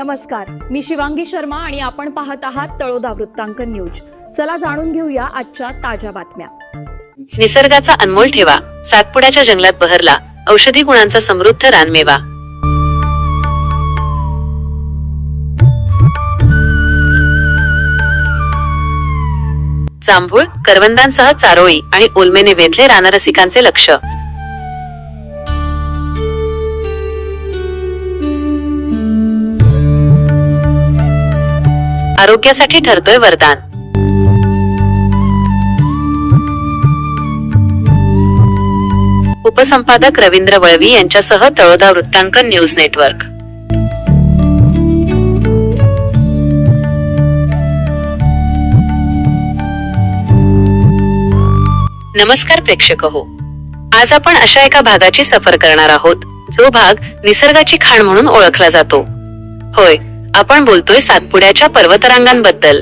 नमस्कार, मी शिवांगी शर्मा आणि आपण पाहत आहात तळोदा वृत्तांकन न्यूज। चला जाणून घेऊया आजच्या ताज्या बातम्या। निसर्गाचा अनमोल ठेवा, सातपुड्याच्या जंगलात बहरला औषधी गुणांचा समृद्ध रानमेवा। जांभूळ, करवंदांसह चारोळी आणि ओलमेने वेधले रानरसिकांचे लक्ष। आरोग्यासाठी ठरतोय वरदान। उपसंपादक रवींद्र वळवी यांच्यासह तळोदा वृत्तांकन न्यूज नेटवर्क। नमस्कार प्रेक्षक हो, आज आपण अशा एका भागाची सफर करणार आहोत जो भाग निसर्गाची खाण म्हणून ओळखला जातो। होय, आपण बोलतोय सातपुड्याच्या पर्वतरांगांबद्दल।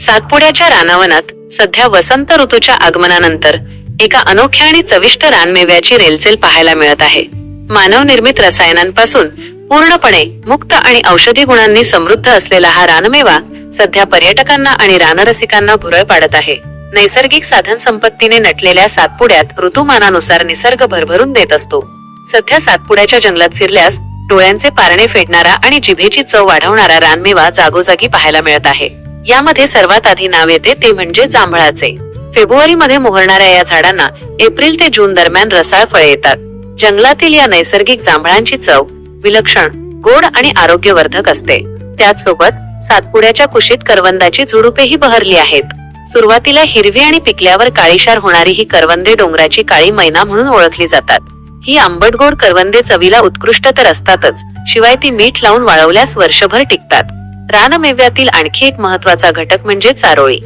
सातपुड्याच्या रानावनात सध्या वसंत ऋतूच्या आगमनानंतर एका अनोख्या आणि चविष्ट रानमेव्याची रेलचेल पाहायला मिळत आहे। मानव निर्मित रसायनांपासून पूर्णपणे मुक्त आणि औषधी गुणांनी समृद्ध असलेला हा रानमेवा सध्या पर्यटकांना आणि रानरसिकांना भुरळ पाडत आहे। नैसर्गिक साधन संपत्तीने नटलेल्या सातपुड्यात ऋतुमानानुसार निसर्ग भरभरून देत असतो। सध्या सातपुड्याच्या जंगलात फिरल्यास डोळ्यांचे पारणे फेडणारा आणि जिभेची चव वाढवणारा रानमेवा जागोजागी पाहायला मिळत आहे। यामध्ये सर्वात आधी नाव येते ते म्हणजे जांभळाचे। फेब्रुवारी मध्ये मोहरणाऱ्या या झाडांना एप्रिल ते जून दरम्यान रसाळ फळे येतात। जंगलातील या नैसर्गिक जांभळांची चव विलक्षण, गोड आणि आरोग्यवर्धक असते। त्याच सोबत सातपुड्याच्या कुशीत करवंदाची झुडुपेही बहरली आहेत। सुरुवातीला हिरवी आणि पिकल्यावर काळीशार होणारी ही करवंदे डोंगराची काळी मैना म्हणून ओळखली जातात। ही आंबट गोड करवंदे चवीला उत्कृष्ट तर असतातच, शिवाय ती मीठ लावून वाळवल्यास वर्षभर टिकतात। रानमेव्यातील आणखी एक महत्वाचा घटक म्हणजे चारोळी।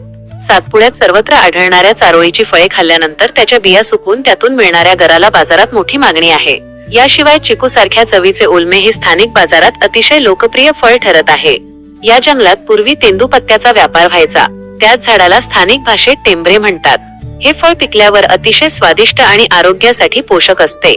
सातपुड्यात सर्वत्र आढळणाऱ्या चारोळीची फळे खाल्ल्यानंतर त्याच्या बिया सुकवून त्यातून मिळणाऱ्या गराला बाजारात मोठी मागणी आहे। याशिवाय चिकू सारख्या चवीचे ओलमे हे स्थानिक बाजारात अतिशय लोकप्रिय फळ ठरत आहे। या जंगलात पूर्वी तेंदूपत्त्याचा व्यापार व्हायचा, त्याच झाडाला स्थानिक भाषेत टेंबरे म्हणतात। हे फळ पिकल्यावर अतिशय स्वादिष्ट आणि आरोग्यासाठी पोषक असते।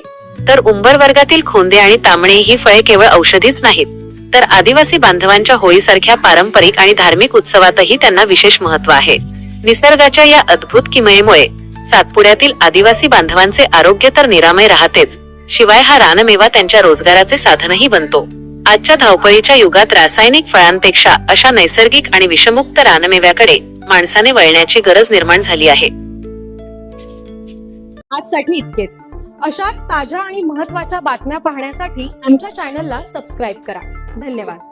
तर उंबर वर्गातील खोंदे आणि तांबणे ही फळे केवळ औषधीच नाहीत, तर आदिवासी बांधवांच्या होळीसारख्या पारंपरिक आणि धार्मिक उत्सवातही त्यांना विशेष महत्त्व आहे। निसर्गाच्या या अद्भुत किमयेमुळे सातपुड्यातील आदिवासी बांधवांचे आरोग्य तर निरामय राहतेच, शिवाय हा रानमेवा त्यांच्या रोजगाराचे साधनही बनतो। आजच्या धावपळीच्या युगात रासायनिक फळांपेक्षा अशा नैसर्गिक आणि विषमुक्त रानमेव्याकडे माणसाने वळण्याची गरज निर्माण झाली आहे। आजसाठी इतकेच। अशाच ताज्या आणि महत्त्वाच्या बातम्या पाहण्यासाठी आमच्या चॅनलला सबस्क्राइब करा। धन्यवाद।